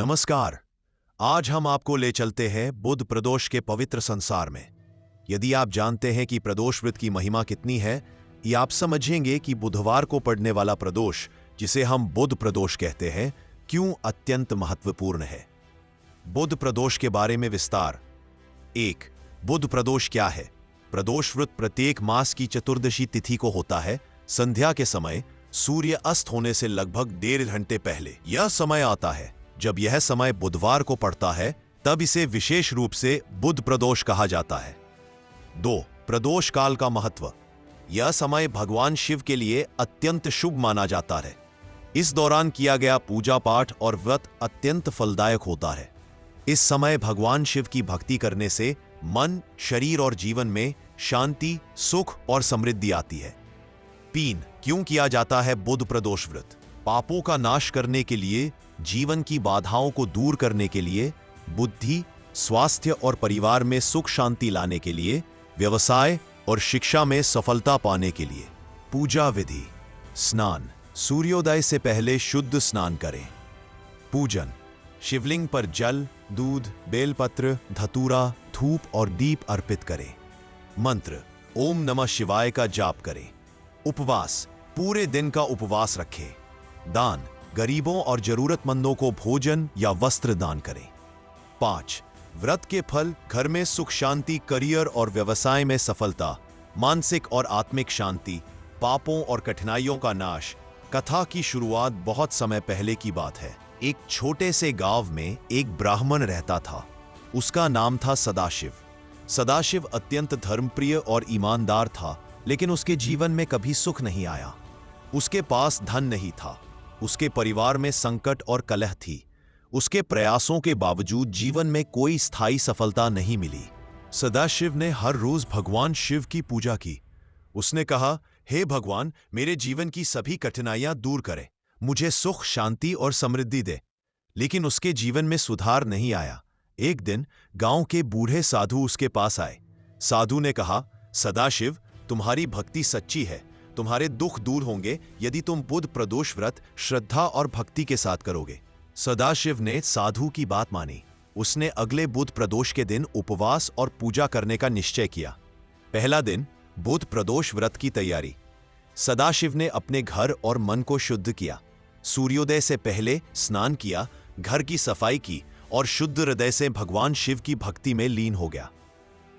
नमस्कार। आज हम आपको ले चलते हैं बुध प्रदोष के पवित्र संसार में। यदि आप जानते हैं कि प्रदोष व्रत की महिमा कितनी है, ये आप समझेंगे कि बुधवार को पड़ने वाला प्रदोष, जिसे हम बुध प्रदोष कहते हैं, क्यों अत्यंत महत्वपूर्ण है। बुध प्रदोष के बारे में विस्तार। 1. बुध प्रदोष क्या है? प्रदोष व्रत प्रत्येक मास की चतुर्दशी तिथि को होता है। संध्या के समय सूर्य अस्त होने से लगभग 1.5 घंटे पहले यह समय आता है। जब यह समय बुधवार को पड़ता है, तब इसे विशेष रूप से बुध प्रदोष कहा जाता है। 2. प्रदोष काल का महत्व। यह समय भगवान शिव के लिए अत्यंत शुभ माना जाता है। इस दौरान किया गया पूजा पाठ और व्रत अत्यंत फलदायक होता है। इस समय भगवान शिव की भक्ति करने से मन, शरीर और जीवन में शांति, सुख और समृद्धि आती है। 3. क्यों किया जाता है बुध प्रदोष व्रत? पापों का नाश करने के लिए, जीवन की बाधाओं को दूर करने के लिए, बुद्धि, स्वास्थ्य और परिवार में सुख शांति लाने के लिए, व्यवसाय और शिक्षा में सफलता पाने के लिए। पूजा विधि। स्नान। सूर्योदय से पहले शुद्ध स्नान करें। पूजन। शिवलिंग पर जल, दूध, बेलपत्र, धतूरा, धूप और दीप अर्पित करें। मंत्र ओम नमः शिवाय का जाप करें। उपवास। पूरे दिन का उपवास रखें। दान। गरीबों और जरूरतमंदों को भोजन या वस्त्र दान करें। 5. व्रत के फल। घर में सुख शांति, करियर और व्यवसाय में सफलता, मानसिक और आत्मिक शांति, पापों और कठिनाइयों का नाश। कथा की शुरुआत बहुत समय पहले की बात है। एक छोटे से गांव में एक ब्राह्मण रहता था। उसका नाम था सदाशिव। सदाशिव अत्यंत धर्मप्रिय और ईमानदार था, लेकिन उसके जीवन में कभी सुख नहीं आया। उसके पास धन नहीं था। उसके परिवार में संकट और कलह थी। उसके प्रयासों के बावजूद जीवन में कोई स्थायी सफलता नहीं मिली। सदाशिव ने हर रोज भगवान शिव की पूजा की। उसने कहा, हे भगवान, मेरे जीवन की सभी कठिनाइयां दूर करें, मुझे सुख, शांति और समृद्धि दे। लेकिन उसके जीवन में सुधार नहीं आया। एक दिन गांव के बूढ़े साधु उसके पास आए। साधु ने कहा, सदाशिव, तुम्हारी भक्ति सच्ची है। तुम्हारे दुख दूर होंगे यदि तुम बुध प्रदोष व्रत श्रद्धा और भक्ति के साथ करोगे। सदाशिव ने साधु की बात मानी। उसने अगले बुध प्रदोष के दिन उपवास और पूजा करने का निश्चय किया। पहला दिन, बुध प्रदोष व्रत की तैयारी। सदाशिव ने अपने घर और मन को शुद्ध किया। सूर्योदय से पहले स्नान किया, घर की सफाई की और शुद्ध हृदय से भगवान शिव की भक्ति में लीन हो गया।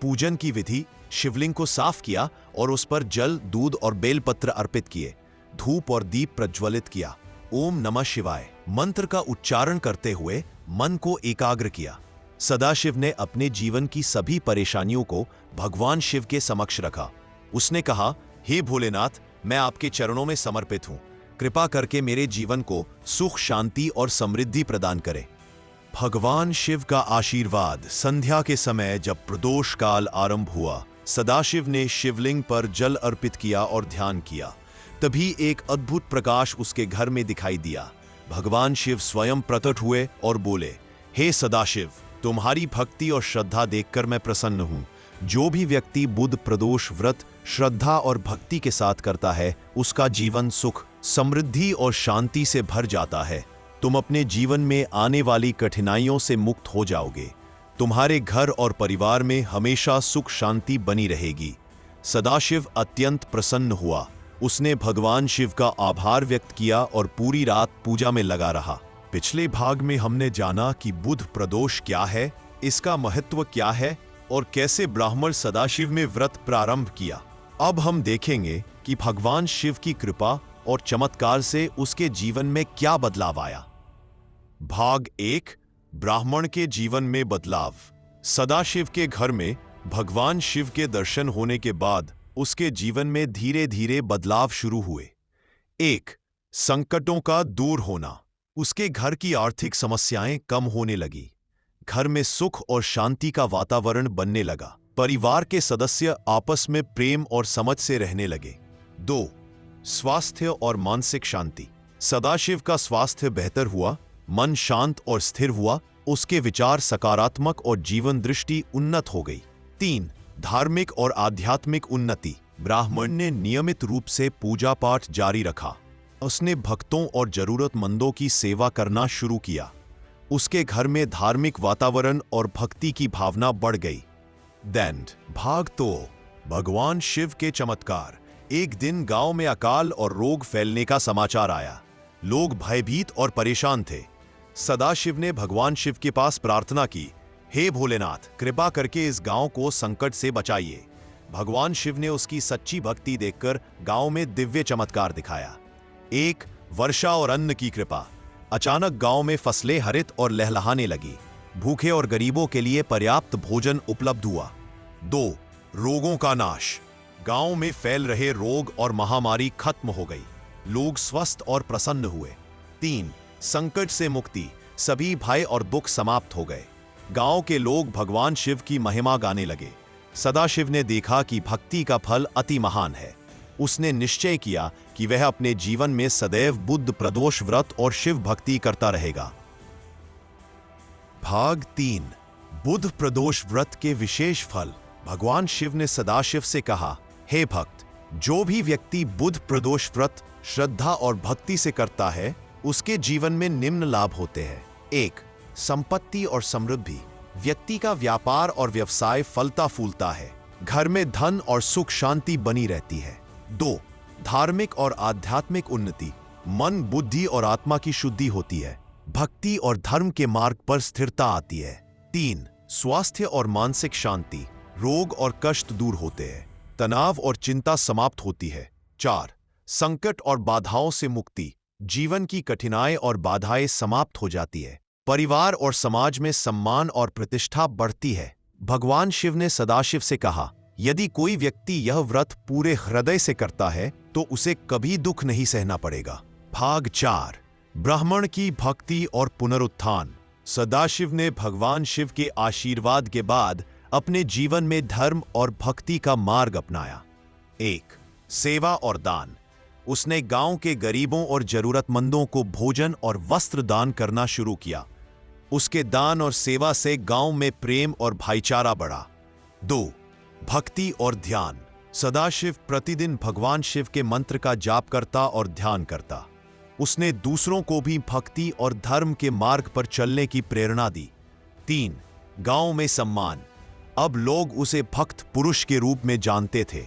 पूजन की विधि। शिवलिंग को साफ किया और उस पर जल, दूध और बेलपत्र अर्पित किए। धूप और दीप प्रज्वलित किया। ओम नमः शिवाय मंत्र का उच्चारण करते हुए मन को एकाग्र किया। सदाशिव ने अपने जीवन की सभी परेशानियों को भगवान शिव के समक्ष रखा। उसने कहा, हे भोलेनाथ, मैं आपके चरणों में समर्पित हूं। कृपा करके मेरे जीवन को सुख, शांति और समृद्धि प्रदान करें। भगवान शिव का आशीर्वाद। संध्या के समय जब प्रदोष काल आरंभ हुआ, सदाशिव ने शिवलिंग पर जल अर्पित किया और ध्यान किया। तभी एक अद्भुत प्रकाश उसके घर में दिखाई दिया। भगवान शिव स्वयं प्रकट हुए और बोले, हे सदाशिव, तुम्हारी भक्ति और श्रद्धा देखकर मैं प्रसन्न हूं। जो भी व्यक्ति बुध प्रदोष व्रत श्रद्धा और भक्ति के साथ करता है, उसका जीवन सुख, समृद्धि और शांति से भर जाता है। तुम अपने जीवन में आने वाली कठिनाइयों से मुक्त हो जाओगे। तुम्हारे घर और परिवार में हमेशा सुख शांति बनी रहेगी। सदाशिव अत्यंत प्रसन्न हुआ। उसने भगवान शिव का आभार व्यक्त किया और पूरी रात पूजा में लगा रहा। पिछले भाग में हमने जाना कि बुध प्रदोष क्या है, इसका महत्व क्या है और कैसे ब्राह्मण सदाशिव में व्रत प्रारंभ किया। अब हम देखेंगे कि भगवान शिव की कृपा और चमत्कार से उसके जीवन में क्या बदलाव आया। भाग 1। ब्राह्मण के जीवन में बदलाव। सदाशिव के घर में भगवान शिव के दर्शन होने के बाद उसके जीवन में धीरे धीरे बदलाव शुरू हुए। 1. संकटों का दूर होना। उसके घर की आर्थिक समस्याएं कम होने लगी। घर में सुख और शांति का वातावरण बनने लगा। परिवार के सदस्य आपस में प्रेम और समझ से रहने लगे। 2. स्वास्थ्य और मानसिक शांति। सदाशिव का स्वास्थ्य बेहतर हुआ, मन शांत और स्थिर हुआ, उसके विचार सकारात्मक और जीवन दृष्टि उन्नत हो गई। 3. धार्मिक और आध्यात्मिक उन्नति। ब्राह्मण ने नियमित रूप से पूजा पाठ जारी रखा। उसने भक्तों और जरूरतमंदों की सेवा करना शुरू किया। उसके घर में धार्मिक वातावरण और भक्ति की भावना बढ़ गई। दैंड भाग 2 भगवान शिव के चमत्कार। एक दिन गांव में अकाल और रोग फैलने का समाचार आया। लोग भयभीत और परेशान थे। सदाशिव ने भगवान शिव के पास प्रार्थना की, हे भोलेनाथ, कृपा करके इस गांव को संकट से बचाइए। भगवान शिव ने उसकी सच्ची भक्ति देखकर गांव में दिव्य चमत्कार दिखाया। एक, वर्षा और अन्न की कृपा। अचानक गांव में फसलें हरित और लहलहाने लगी। भूखे और गरीबों के लिए पर्याप्त भोजन उपलब्ध हुआ। 2, रोगों का नाश। गांव में फैल रहे रोग और महामारी खत्म हो गई। लोग स्वस्थ और प्रसन्न हुए। 3, संकट से मुक्ति। सभी भय और दुख समाप्त हो गए। गांव के लोग भगवान शिव की महिमा गाने लगे। सदाशिव ने देखा कि भक्ति का फल अति महान है। उसने निश्चय किया कि वह अपने जीवन में सदैव बुद्ध प्रदोष व्रत और शिव भक्ति करता रहेगा। भाग 3 बुद्ध प्रदोष व्रत के विशेष फल। भगवान शिव ने सदाशिव से कहा, हे भक्त, जो भी व्यक्ति बुद्ध प्रदोष व्रत श्रद्धा और भक्ति से करता है, उसके जीवन में निम्न लाभ होते हैं। 1, संपत्ति और समृद्धि। व्यक्ति का व्यापार और व्यवसाय फलता फूलता है। घर में धन और सुख शांति बनी रहती है। 2, धार्मिक और आध्यात्मिक उन्नति। मन, बुद्धि और आत्मा की शुद्धि होती है। भक्ति और धर्म के मार्ग पर स्थिरता आती है। 3, स्वास्थ्य और मानसिक शांति। रोग और कष्ट दूर होते हैं। तनाव और चिंता समाप्त होती है। 4, संकट और बाधाओं से मुक्ति। जीवन की कठिनाई और बाधाएं समाप्त हो जाती है। परिवार और समाज में सम्मान और प्रतिष्ठा बढ़ती है। भगवान शिव ने सदाशिव से कहा, यदि कोई व्यक्ति यह व्रत पूरे हृदय से करता है तो उसे कभी दुख नहीं सहना पड़ेगा। भाग 4 ब्राह्मण की भक्ति और पुनरुत्थान। सदाशिव ने भगवान शिव के आशीर्वाद के बाद अपने जीवन में धर्म और भक्ति का मार्ग अपनाया। 1, सेवा और दान। उसने गांव के गरीबों और जरूरतमंदों को भोजन और वस्त्र दान करना शुरू किया। उसके दान और सेवा से गांव में प्रेम और भाईचारा बढ़ा। 2, भक्ति और ध्यान। सदाशिव प्रतिदिन भगवान शिव के मंत्र का जाप करता और ध्यान करता। उसने दूसरों को भी भक्ति और धर्म के मार्ग पर चलने की प्रेरणा दी। 3, गांव में सम्मान। अब लोग उसे भक्त पुरुष के रूप में जानते थे।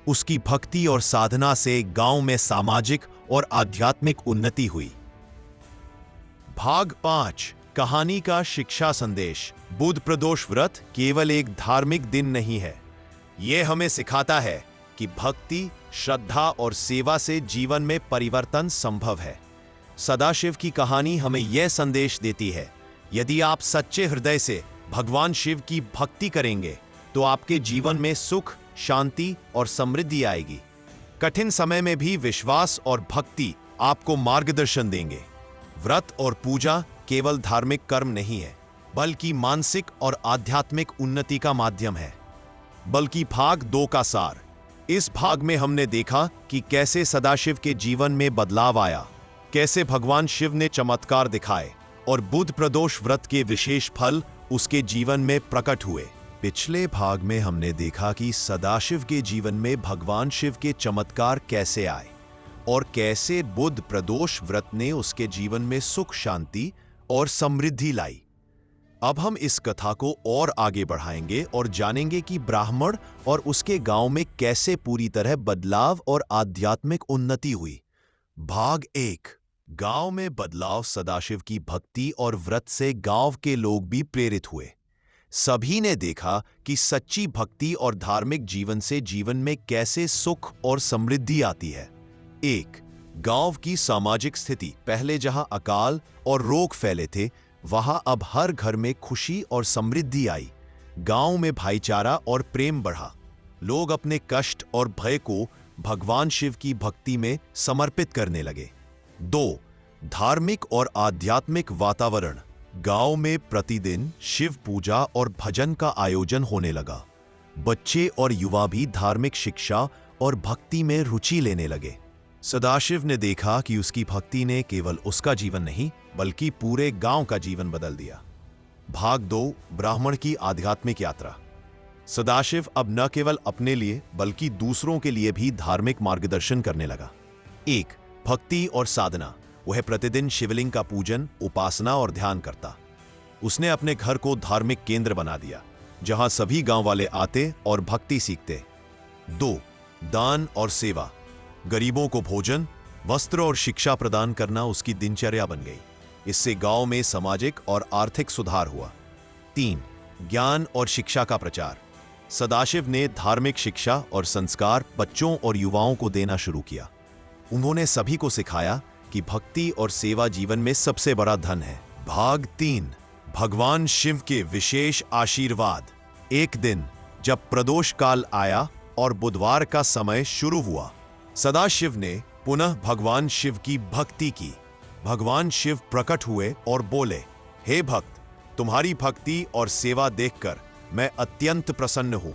उसकी भक्ति और साधना से गांव में सामाजिक और आध्यात्मिक उन्नति हुई। भाग 5 कहानी का शिक्षा संदेश। बुद्ध प्रदोष व्रत केवल एक धार्मिक दिन नहीं है। यह हमें सिखाता है कि भक्ति, श्रद्धा और सेवा से जीवन में परिवर्तन संभव है। सदाशिव की कहानी हमें यह संदेश देती है, यदि आप सच्चे हृदय से भगवान शिव की भक्ति करेंगे तो आपके जीवन में सुख, शांति और समृद्धि आएगी। कठिन समय में भी विश्वास और भक्ति आपको मार्गदर्शन देंगे। व्रत और पूजा केवल धार्मिक कर्म नहीं है, बल्कि मानसिक और आध्यात्मिक उन्नति का माध्यम है। बल्कि भाग 2 का सार। इस भाग में हमने देखा कि कैसे सदाशिव के जीवन में बदलाव आया, कैसे भगवान शिव ने चमत्कार दिखाए और बुद्ध प्रदोष व्रत के विशेष फल उसके जीवन में प्रकट हुए। पिछले भाग में हमने देखा कि सदाशिव के जीवन में भगवान शिव के चमत्कार कैसे आए और कैसे बुद्ध प्रदोष व्रत ने उसके जीवन में सुख, शांति और समृद्धि लाई। अब हम इस कथा को और आगे बढ़ाएंगे और जानेंगे कि ब्राह्मण और उसके गांव में कैसे पूरी तरह बदलाव और आध्यात्मिक उन्नति हुई। भाग 1 गांव में बदलाव। सदाशिव की भक्ति और व्रत से गांव के लोग भी प्रेरित हुए। सभी ने देखा कि सच्ची भक्ति और धार्मिक जीवन से जीवन में कैसे सुख और समृद्धि आती है। 1, गांव की सामाजिक स्थिति। पहले जहां अकाल और रोग फैले थे, वहां अब हर घर में खुशी और समृद्धि आई। गांव में भाईचारा और प्रेम बढ़ा। लोग अपने कष्ट और भय को भगवान शिव की भक्ति में समर्पित करने लगे। 2, धार्मिक और आध्यात्मिक वातावरण। गांव में प्रतिदिन शिव पूजा और भजन का आयोजन होने लगा। बच्चे और युवा भी धार्मिक शिक्षा और भक्ति में रुचि लेने लगे। सदाशिव ने देखा कि उसकी भक्ति ने केवल उसका जीवन नहीं, बल्कि पूरे गांव का जीवन बदल दिया। भाग 2 ब्राह्मण की आध्यात्मिक यात्रा। सदाशिव अब न केवल अपने लिए बल्कि दूसरों के लिए भी धार्मिक मार्गदर्शन करने लगा। 1, भक्ति और साधना। वह प्रतिदिन शिवलिंग का पूजन, उपासना और ध्यान करता। उसने अपने घर को धार्मिक केंद्र बना दिया, जहां सभी गांव वाले आते और भक्ति सीखते। 2. दान और सेवा। गरीबों को भोजन, वस्त्र और शिक्षा प्रदान करना उसकी दिनचर्या बन गई। इससे गांव में सामाजिक और आर्थिक सुधार हुआ। 3. ज्ञान और शिक्षा का प्रचार। सदाशिव ने धार्मिक शिक्षा और संस्कार बच्चों और युवाओं को देना शुरू किया। उन्होंने सभी को सिखाया कि भक्ति और सेवा जीवन में सबसे बड़ा धन है। भाग 3, भगवान शिव के विशेष आशीर्वाद। एक दिन जब प्रदोष काल आया और बुधवार का समय शुरू हुआ, सदाशिव ने पुनः भगवान शिव की भक्ति की। भगवान शिव प्रकट हुए और बोले, हे भक्त, तुम्हारी भक्ति और सेवा देखकर मैं अत्यंत प्रसन्न हूं।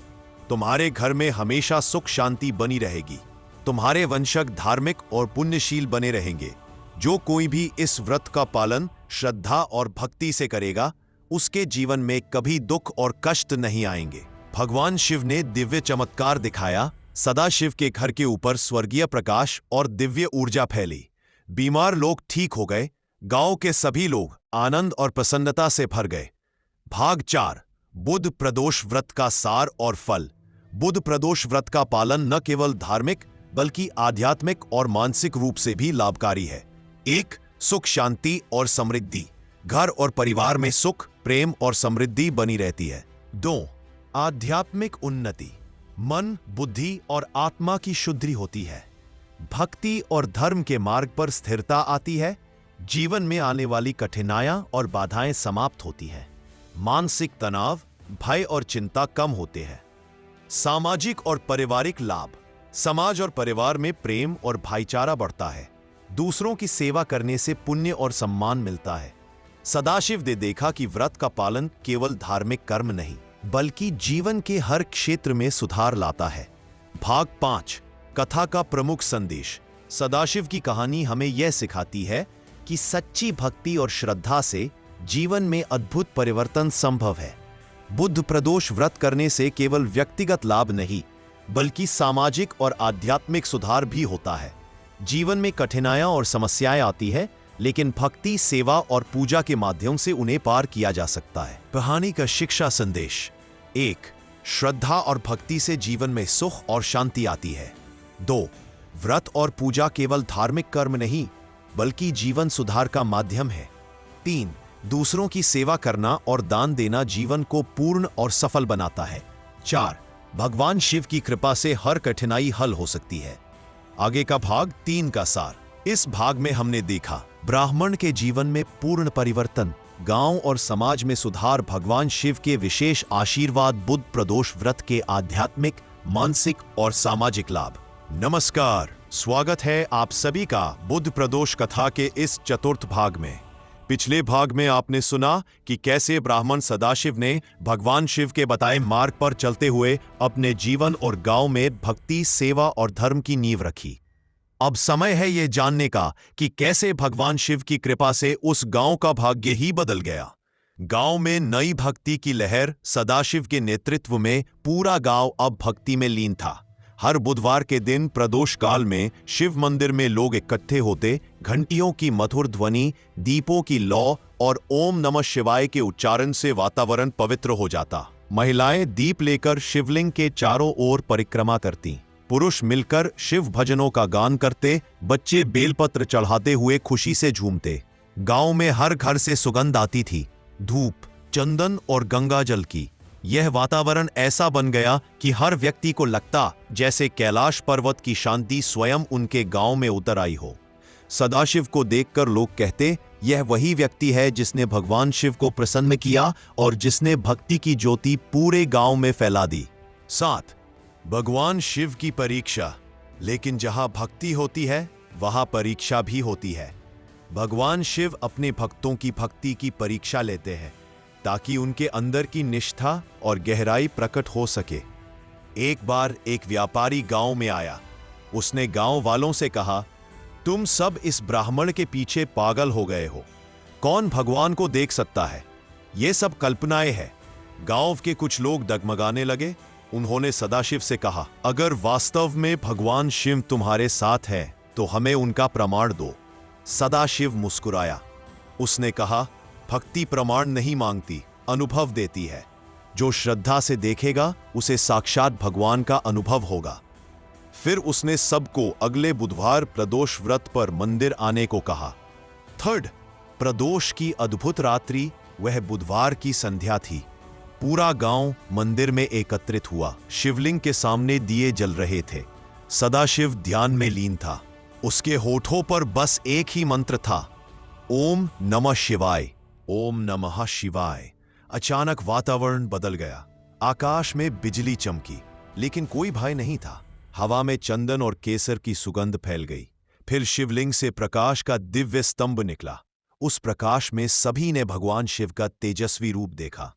तुम्हारे घर में हमेशा सुख शांति बनी रहेगी। तुम्हारे वंशज धार्मिक और पुण्यशील बने रहेंगे। जो कोई भी इस व्रत का पालन श्रद्धा और भक्ति से करेगा, उसके जीवन में कभी दुख और कष्ट नहीं आएंगे। भगवान शिव ने दिव्य चमत्कार दिखाया। सदाशिव के घर के ऊपर स्वर्गीय प्रकाश और दिव्य ऊर्जा फैली। बीमार लोग ठीक हो गए। गांव के सभी लोग आनंद और प्रसन्नता से भर गए। भाग 4, बुध प्रदोष व्रत का सार और फल। बुध प्रदोष व्रत का पालन न केवल धार्मिक बल्कि आध्यात्मिक और मानसिक रूप से भी लाभकारी है। 1. सुख शांति और समृद्धि। घर और परिवार में सुख, प्रेम और समृद्धि बनी रहती है। 2. आध्यात्मिक उन्नति। मन, बुद्धि और आत्मा की शुद्धि होती है। भक्ति और धर्म के मार्ग पर स्थिरता आती है। जीवन में आने वाली कठिनाइयां और बाधाएं समाप्त होती हैं। मानसिक तनाव, भय और चिंता कम होते हैं। सामाजिक और पारिवारिक लाभ। समाज और परिवार में प्रेम और भाईचारा बढ़ता है। दूसरों की सेवा करने से पुण्य और सम्मान मिलता है। सदाशिव ने देखा कि व्रत का पालन केवल धार्मिक कर्म नहीं बल्कि जीवन के हर क्षेत्र में सुधार लाता है। भाग 5, कथा का प्रमुख संदेश। सदाशिव की कहानी हमें यह सिखाती है कि सच्ची भक्ति और श्रद्धा से जीवन में अद्भुत परिवर्तन संभव है। बुध प्रदोष व्रत करने से केवल व्यक्तिगत लाभ नहीं बल्कि सामाजिक और आध्यात्मिक सुधार भी होता है। जीवन में कठिनाइयां और समस्याएं आती है, लेकिन भक्ति, सेवा और पूजा के माध्यम से उन्हें पार किया जा सकता है। कहानी का शिक्षा संदेश। 1. श्रद्धा और भक्ति से जीवन में सुख और शांति आती है। 2. व्रत और पूजा केवल धार्मिक कर्म नहीं बल्कि जीवन सुधार का माध्यम है। 3. दूसरों की सेवा करना और दान देना जीवन को पूर्ण और सफल बनाता है। 4. भगवान शिव की कृपा से हर कठिनाई हल हो सकती है। आगे का भाग 3 का सार। इस भाग में हमने देखा ब्राह्मण के जीवन में पूर्ण परिवर्तन, गांव और समाज में सुधार, भगवान शिव के विशेष आशीर्वाद, बुध प्रदोष व्रत के आध्यात्मिक, मानसिक और सामाजिक लाभ। नमस्कार, स्वागत है आप सभी का बुध प्रदोष कथा के इस चतुर्थ भाग में। पिछले भाग में आपने सुना कि कैसे ब्राह्मण सदाशिव ने भगवान शिव के बताए मार्ग पर चलते हुए अपने जीवन और गांव में भक्ति, सेवा और धर्म की नींव रखी। अब समय है ये जानने का कि कैसे भगवान शिव की कृपा से उस गांव का भाग्य ही बदल गया। गांव में नई भक्ति की लहर। सदाशिव के नेतृत्व में पूरा गांव अब भक्ति में लीन था। हर बुधवार के दिन प्रदोष काल में शिव मंदिर में लोग इकट्ठे होते। घंटियों की मधुर ध्वनि, दीपों की लौ और ओम नमः शिवाय के उच्चारण से वातावरण पवित्र हो जाता। महिलाएं दीप लेकर शिवलिंग के चारों ओर परिक्रमा करती। पुरुष मिलकर शिव भजनों का गान करते। बच्चे बेलपत्र चढ़ाते हुए खुशी से झूमते। गांव में हर घर से सुगंध आती थी, धूप, चंदन और गंगा जल की। यह वातावरण ऐसा बन गया कि हर व्यक्ति को लगता जैसे कैलाश पर्वत की शांति स्वयं उनके गांव में उतर आई हो। सदाशिव को देखकर लोग कहते, यह वही व्यक्ति है जिसने भगवान शिव को प्रसन्न किया और जिसने भक्ति की ज्योति पूरे गांव में फैला दी। 7. भगवान शिव की परीक्षा। लेकिन जहां भक्ति होती है वहां परीक्षा भी होती है। भगवान शिव अपने भक्तों की भक्ति की परीक्षा लेते हैं ताकि उनके अंदर की निष्ठा और गहराई प्रकट हो सके। एक बार एक व्यापारी गांव में आया। उसने गांव वालों से कहा, तुम सब इस ब्राह्मण के पीछे पागल हो गए हो। कौन भगवान को देख सकता है? ये सब कल्पनाएं हैं। गांव के कुछ लोग डगमगाने लगे। उन्होंने सदाशिव से कहा, अगर वास्तव में भगवान शिव तुम्हारे साथ है तो हमें उनका प्रमाण दो। सदाशिव मुस्कुराया। उसने कहा, भक्ति प्रमाण नहीं मांगती, अनुभव देती है। जो श्रद्धा से देखेगा उसे साक्षात भगवान का अनुभव होगा। फिर उसने सबको अगले बुधवार प्रदोष व्रत पर मंदिर आने को कहा। थर्ड, प्रदोष की अद्भुत रात्रि वह बुधवार की संध्या थी। पूरा गांव मंदिर में एकत्रित हुआ। शिवलिंग के सामने दिए जल रहे थे। सदाशिव ध्यान में लीन था। उसके होठों पर बस एक ही मंत्र था, ओम नमः शिवाय, ओम नमः शिवाय। अचानक वातावरण बदल गया। आकाश में बिजली चमकी, लेकिन कोई भय नहीं था। हवा में चंदन और केसर की सुगंध फैल गई। फिर शिवलिंग से प्रकाश का दिव्य स्तंभ निकला। उस प्रकाश में सभी ने भगवान शिव का तेजस्वी रूप देखा।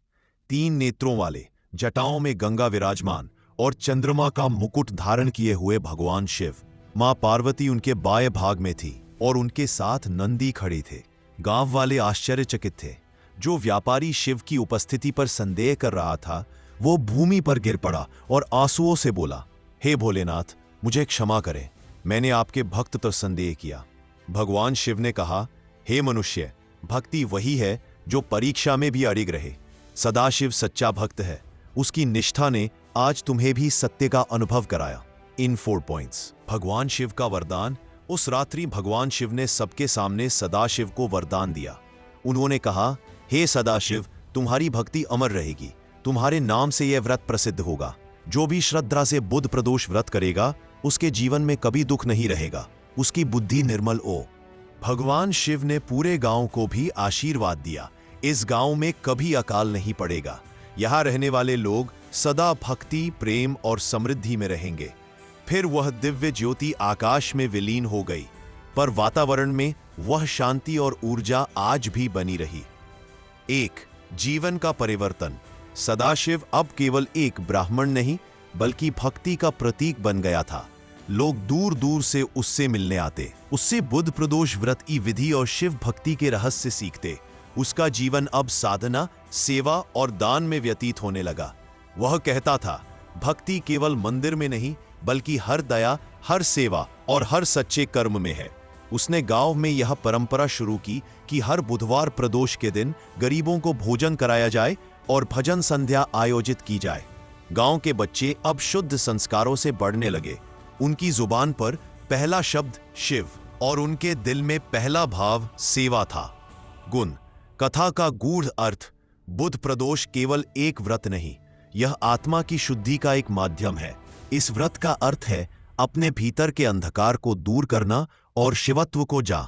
3 नेत्रों वाले, जटाओं में गंगा विराजमान और चंद्रमा का मुकुट धारण किए हुए भगवान शिव। मां पार्वती उनके बाएं भाग में थी और उनके साथ नंदी खड़े थे। गांव वाले आश्चर्यचकित थे। जो व्यापारी शिव की उपस्थिति पर संदेह कर रहा था, वो भूमि पर गिर पड़ा और आंसुओं से बोला, हे भोलेनाथ, मुझे क्षमा करें, मैंने आपके भक्त पर संदेह किया। भगवान शिव ने कहा, हे मनुष्य, भक्ति वही है जो परीक्षा में भी अड़िग रहे। सदाशिव सच्चा भक्त है। उसकी निष्ठा ने आज तुम्हें भी सत्य का अनुभव कराया। इन 4 पॉइंट्स। भगवान शिव का वरदान। उस रात्रि भगवान शिव ने सबके सामने सदाशिव को वरदान दिया। उन्होंने कहा, हे सदाशिव, तुम्हारी भक्ति अमर रहेगी। तुम्हारे नाम से यह व्रत प्रसिद्ध होगा। जो भी श्रद्धा से बुध प्रदोष व्रत करेगा, उसके जीवन में कभी दुख नहीं रहेगा। उसकी बुद्धि निर्मल हो। भगवान शिव ने पूरे गांव को भी आशीर्वाद दिया। इस गांव में कभी अकाल नहीं पड़ेगा। यहां रहने वाले लोग सदा भक्ति, प्रेम और समृद्धि में रहेंगे। फिर वह दिव्य ज्योति आकाश में विलीन हो गई, पर वातावरण में वह शांति और ऊर्जा आज भी बनी रही। 1. जीवन का परिवर्तन। सदाशिव अब केवल एक ब्राह्मण नहीं, बल्कि भक्ति का प्रतीक बन गया था। लोग दूर दूर से उससे मिलने आते, उससे बुध प्रदोष व्रत की विधि और शिव भक्ति के रहस्य सीखते। उसका जीवन अब साधना, सेवा और दान में व्यतीत होने लगा। वह कहता था, भक्ति केवल मंदिर में नहीं, बल्कि हर दया, हर सेवा और हर सच्चे कर्म में है। उसने गांव में यह परंपरा शुरू की कि हर बुधवार प्रदोष के दिन गरीबों को भोजन कराया जाए और भजन संध्या आयोजित की जाए। गांव के बच्चे अब शुद्ध संस्कारों से बढ़ने लगे। उनकी जुबान पर पहला शब्द शिव और उनके दिल में पहला भाव सेवा था। गुण। कथा का गूढ़ अर्थ। बुध प्रदोष केवल एक व्रत नहीं, यह आत्मा की शुद्धि का एक माध्यम है। इस व्रत का अर्थ है अपने भीतर के अंधकार को दूर करना और शिवत्व को जा।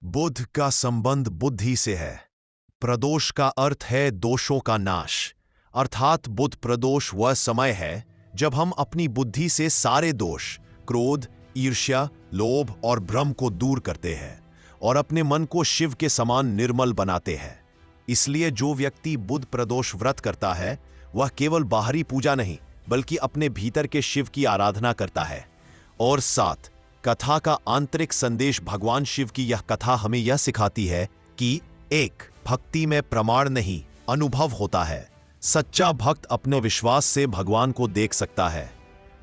बुध का संबंध बुद्धि से है। प्रदोष का अर्थ है दोषों का नाश, अर्थात बुध प्रदोष वह समय है जब हम अपनी बुद्धि से सारे दोष, क्रोध, ईर्ष्या, लोभ और भ्रम को दूर करते हैं और अपने मन को शिव के समान निर्मल बनाते हैं। इसलिए जो व्यक्ति बुध प्रदोष व्रत करता है, वह केवल बाहरी पूजा नहीं, बल्कि अपने भीतर के शिव की आराधना करता है। और 7. कथा का आंतरिक संदेश। भगवान शिव की यह कथा हमें यह सिखाती है कि 1. भक्ति में प्रमाण नहीं, अनुभव होता है। सच्चा भक्त अपने विश्वास से भगवान को देख सकता है।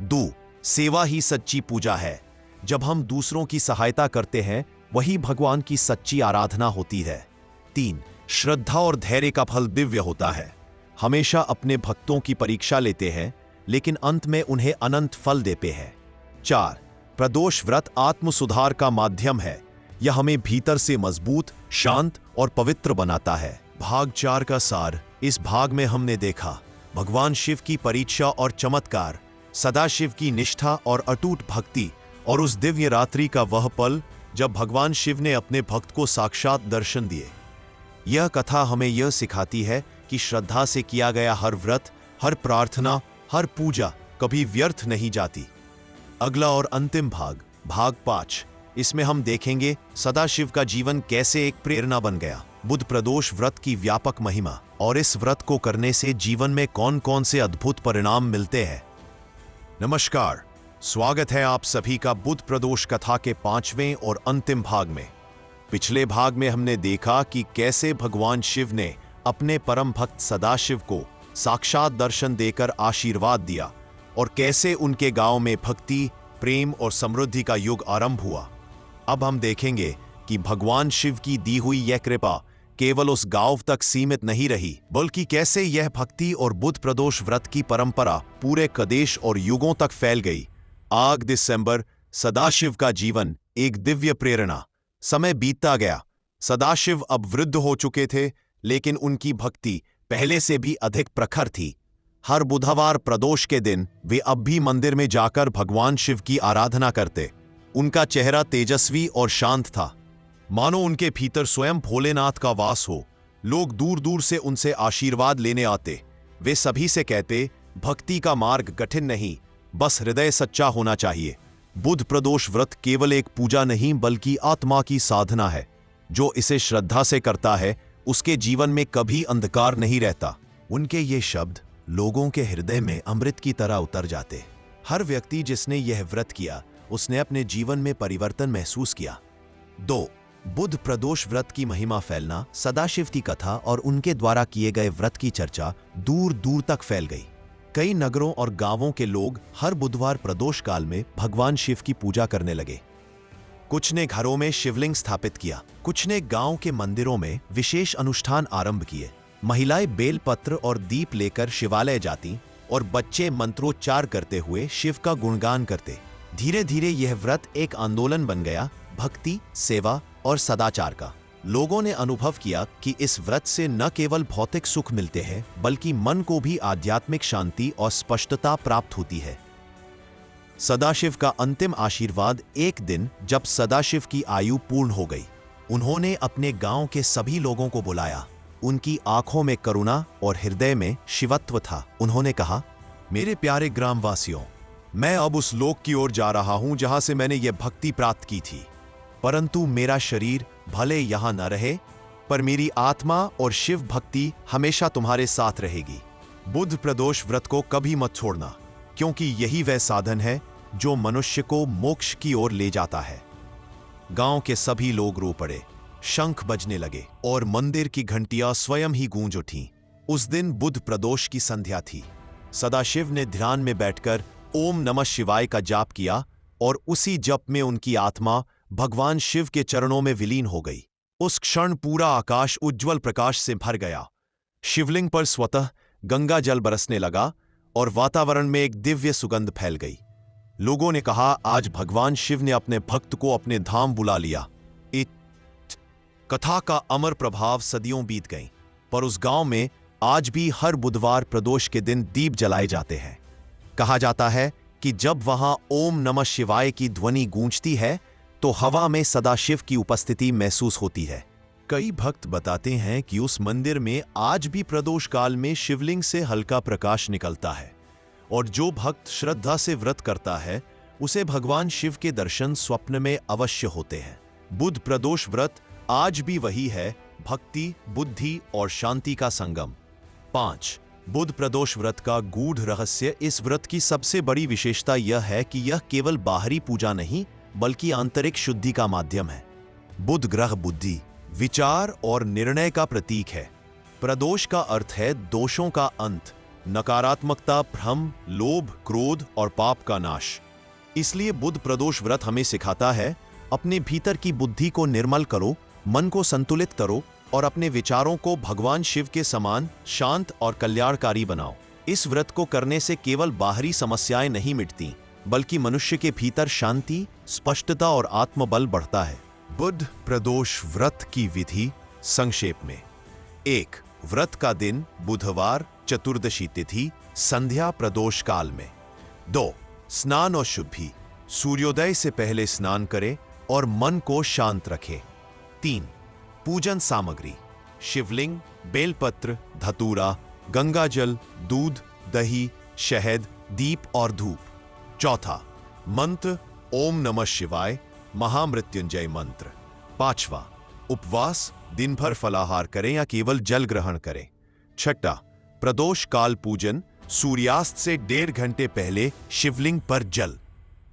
2. सेवा ही सच्ची पूजा है। जब हम दूसरों की सहायता करते हैं, वही भगवान की सच्ची आराधना होती है। 3. श्रद्धा और धैर्य का फल दिव्य होता है। हमेशा अपने भक्तों की परीक्षा लेते हैं, लेकिन अंत में उन्हें अनंत फल देते हैं। 4. प्रदोष व्रत आत्म सुधार का माध्यम है। यह हमें भीतर से मजबूत, शांत और पवित्र बनाता है। भाग 4 का सार। इस भाग में हमने देखा भगवान शिव की परीक्षा और चमत्कार, सदाशिव की निष्ठा और अटूट भक्ति, और उस दिव्य रात्रि का वह पल जब भगवान शिव ने अपने भक्त को साक्षात दर्शन दिए। यह कथा हमें यह सिखाती है कि श्रद्धा से किया गया हर व्रत, हर प्रार्थना, हर पूजा कभी व्यर्थ नहीं जाती। अगला और अंतिम भाग, भाग 5। इसमें हम देखेंगे सदाशिव का जीवन कैसे एक प्रेरणा बन गया, बुध प्रदोष व्रत की व्यापक महिमा, और इस व्रत को करने से जीवन में कौन कौन से अद्भुत परिणाम मिलते हैं। नमस्कार, स्वागत है आप सभी का बुध प्रदोष कथा के 5वें और अंतिम भाग में। पिछले भाग में हमने देखा कि कैसे भगवान शिव ने अपने परम भक्त सदाशिव को साक्षात दर्शन देकर आशीर्वाद दिया और कैसे उनके गांव में भक्ति, प्रेम और समृद्धि का युग आरंभ हुआ। अब हम देखेंगे कि भगवान शिव की दी हुई यह कृपा केवल उस गांव तक सीमित नहीं रही, बल्कि कैसे यह भक्ति और बुध प्रदोष व्रत की परंपरा पूरे प्रदेश और युगों तक फैल गई। 8 दिसंबर, सदाशिव का जीवन एक दिव्य प्रेरणा। समय बीतता गया। सदाशिव अब वृद्ध हो चुके थे, लेकिन उनकी भक्ति पहले से भी अधिक प्रखर थी। हर बुधवार प्रदोष के दिन वे अब भी मंदिर में जाकर भगवान शिव की आराधना करते। उनका चेहरा तेजस्वी और शांत था, मानो उनके भीतर स्वयं भोलेनाथ का वास हो। लोग दूर दूर से उनसे आशीर्वाद लेने आते। वे सभी से कहते, भक्ति का मार्ग कठिन नहीं, बस हृदय सच्चा होना चाहिए। बुध प्रदोष व्रत केवल एक पूजा नहीं, बल्कि आत्मा की साधना है। जो इसे श्रद्धा से करता है, उसके जीवन में कभी अंधकार नहीं रहता। उनके ये शब्द लोगों के हृदय में अमृत की तरह उतर जाते। हर व्यक्ति जिसने यह व्रत किया, उसने अपने जीवन में परिवर्तन महसूस किया। 2. बुध प्रदोष व्रत की महिमा फैलना। सदाशिव की कथा और उनके द्वारा किए गए व्रत की चर्चा दूर दूर तक फैल गई। कई नगरों और गांवों के लोग हर बुधवार प्रदोष काल में भगवान शिव की पूजा करने लगे। कुछ ने घरों में शिवलिंग स्थापित किया, कुछ ने गांव के मंदिरों में विशेष अनुष्ठान आरंभ किए। महिलाएं बेलपत्र और दीप लेकर शिवालय जाती और बच्चे मंत्रोच्चार करते हुए शिव का गुणगान करते। धीरे धीरे यह व्रत एक आंदोलन बन गया, भक्ति, सेवा और सदाचार का। लोगों ने अनुभव किया कि इस व्रत से न केवल भौतिक सुख मिलते हैं, बल्कि मन को भी आध्यात्मिक शांति और स्पष्टता प्राप्त होती है। सदाशिव का अंतिम आशीर्वाद। एक दिन जब सदाशिव की आयु पूर्ण हो गई, उन्होंने अपने गांव के सभी लोगों को बुलाया। उनकी आंखों में करुणा और हृदय में शिवत्व था। उन्होंने कहा, मेरे प्यारे ग्रामवासियों, मैं अब उस लोक की ओर जा रहा हूं जहां से मैंने यह भक्ति प्राप्त की थी। परंतु मेरा शरीर भले यहां न रहे, पर मेरी आत्मा और शिव भक्ति हमेशा तुम्हारे साथ रहेगी। बुध प्रदोष व्रत को कभी मत छोड़ना, क्योंकि यही वह साधन है जो मनुष्य को मोक्ष की ओर ले जाता है। गांव के सभी लोग रो पड़े, शंख बजने लगे और मंदिर की घंटियां स्वयं ही गूंज उठीं। उस दिन बुध प्रदोष की संध्या थी। सदाशिव ने ध्यान में बैठकर ओम नमः शिवाय का जाप किया और उसी जप में उनकी आत्मा भगवान शिव के चरणों में विलीन हो गई। उस क्षण पूरा आकाश उज्ज्वल प्रकाश से भर गया। शिवलिंग पर स्वतः गंगा जल बरसने लगा और वातावरण में एक दिव्य सुगंध फैल गई। लोगों ने कहा, आज भगवान शिव ने अपने भक्त को अपने धाम बुला लिया। कथा का अमर प्रभाव सदियों बीत गई, पर उस गांव में आज भी हर बुधवार प्रदोष के दिन दीप जलाए जाते हैं। कहा जाता है कि जब वहां ओम नमः शिवाय की ध्वनि गूंजती है, तो हवा में सदाशिव की उपस्थिति महसूस होती है। कई भक्त बताते हैं कि उस मंदिर में आज भी प्रदोष काल में शिवलिंग से हल्का प्रकाश निकलता है, और जो भक्त श्रद्धा से व्रत करता है, उसे भगवान शिव के दर्शन स्वप्न में अवश्य होते हैं। बुध प्रदोष व्रत आज भी वही है, भक्ति, बुद्धि और शांति का संगम। 5. बुध प्रदोष व्रत का गूढ़ रहस्य। इस व्रत की सबसे बड़ी विशेषता यह है कि यह केवल बाहरी पूजा नहीं, बल्कि आंतरिक शुद्धि का माध्यम है। बुध ग्रह बुद्धि, विचार और निर्णय का प्रतीक है। प्रदोष का अर्थ है दोषों का अंत, नकारात्मकता, भ्रम, लोभ, क्रोध और पाप का नाश। इसलिए बुध प्रदोष व्रत हमें सिखाता है, अपने भीतर की बुद्धि को निर्मल करो, मन को संतुलित करो और अपने विचारों को भगवान शिव के समान शांत और कल्याणकारी बनाओ। इस व्रत को करने से केवल बाहरी समस्याएं नहीं मिटती, बल्कि मनुष्य के भीतर शांति, स्पष्टता और आत्मबल बढ़ता है। बुध प्रदोष व्रत की विधि संक्षेप में। 1. व्रत का दिन बुधवार, चतुर्दशी तिथि, संध्या प्रदोष काल में। 2. स्नान और शुद्धि। सूर्योदय से पहले स्नान करें और मन को शांत रखें। 3. पूजन सामग्री: शिवलिंग, बेलपत्र, धतूरा, गंगाजल, दूध, दही, शहद, दीप और धूप। 4. मंत्र: ओम नमः शिवाय, महामृत्युंजय मंत्र। 5. उपवास: दिन भर फलाहार करें या केवल जल ग्रहण करें। 6. प्रदोष काल पूजन: सूर्यास्त से 1.5 घंटे पहले शिवलिंग पर जल,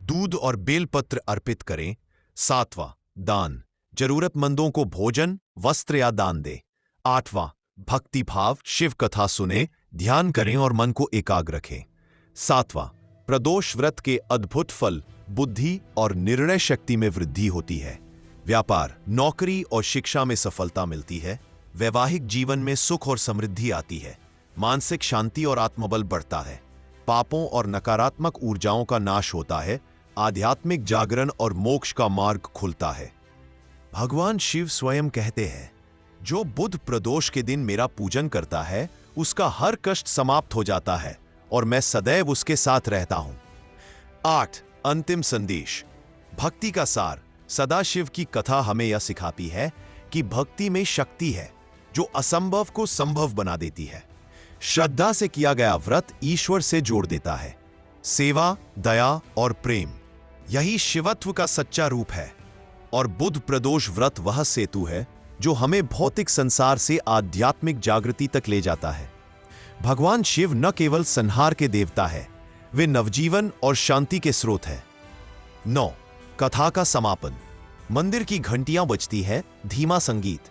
दूध और बेलपत्र अर्पित करें। 7. दान: जरूरतमंदों को भोजन, वस्त्र या दान दें। 8. भक्ति भाव: शिव कथा सुने, ध्यान करें और मन को एकाग्र रखें। 7. प्रदोष व्रत के अद्भुत फल: बुद्धि और निर्णय शक्ति में वृद्धि होती है। व्यापार, नौकरी और शिक्षा में सफलता मिलती है। वैवाहिक जीवन में सुख और समृद्धि आती है। मानसिक शांति और आत्मबल बढ़ता है। पापों और नकारात्मक ऊर्जाओं का नाश होता है। आध्यात्मिक जागरण और मोक्ष का मार्ग खुलता है। भगवान शिव स्वयं कहते हैं, जो बुध प्रदोष के दिन मेरा पूजन करता है उसका हर कष्ट समाप्त हो जाता है और मैं सदैव उसके साथ रहता हूं। 8. अंतिम संदेश। भक्ति का सार। सदाशिव की कथा हमें यह सिखाती है कि भक्ति में शक्ति है जो असंभव को संभव बना देती है। श्रद्धा से किया गया व्रत ईश्वर से जोड़ देता है। सेवा, दया और प्रेम, यही शिवत्व का सच्चा रूप है। और बुध प्रदोष व्रत वह सेतु है जो हमें भौतिक संसार से आध्यात्मिक जागृति तक ले जाता है। भगवान शिव न केवल संहार के देवता है, वे नवजीवन और शांति के स्रोत हैं। 9. कथा का समापन। मंदिर की घंटियां बजती है, धीमा संगीत।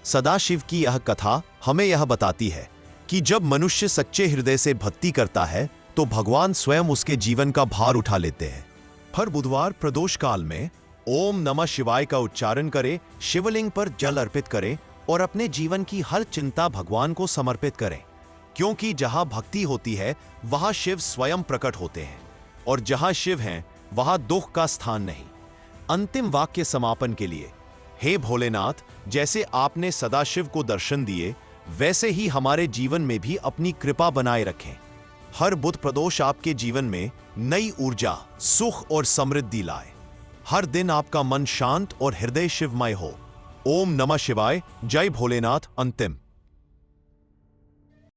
सदाशिव की यह कथा हमें यह बताती है कि जब मनुष्य सच्चे हृदय से भक्ति करता है तो भगवान स्वयं उसके जीवन का भार उठा लेते हैं। हर बुधवार प्रदोष काल में ओम नमः शिवाय का उच्चारण करें, शिवलिंग पर जल अर्पित करें और अपने जीवन की हर चिंता भगवान को समर्पित करें, क्योंकि जहां भक्ति होती है वहां शिव स्वयं प्रकट होते हैं और जहां शिव हैं वहां दुख का स्थान नहीं। अंतिम वाक्य समापन के लिए, हे भोलेनाथ, जैसे आपने सदाशिव को दर्शन दिए वैसे ही हमारे जीवन में भी अपनी कृपा बनाए रखें। हर बुध प्रदोष आपके जीवन में नई ऊर्जा, सुख और समृद्धि लाए। हर दिन आपका मन शांत और हृदय शिवमय हो। ओम नमः शिवाय। जय भोलेनाथ। अंतिम।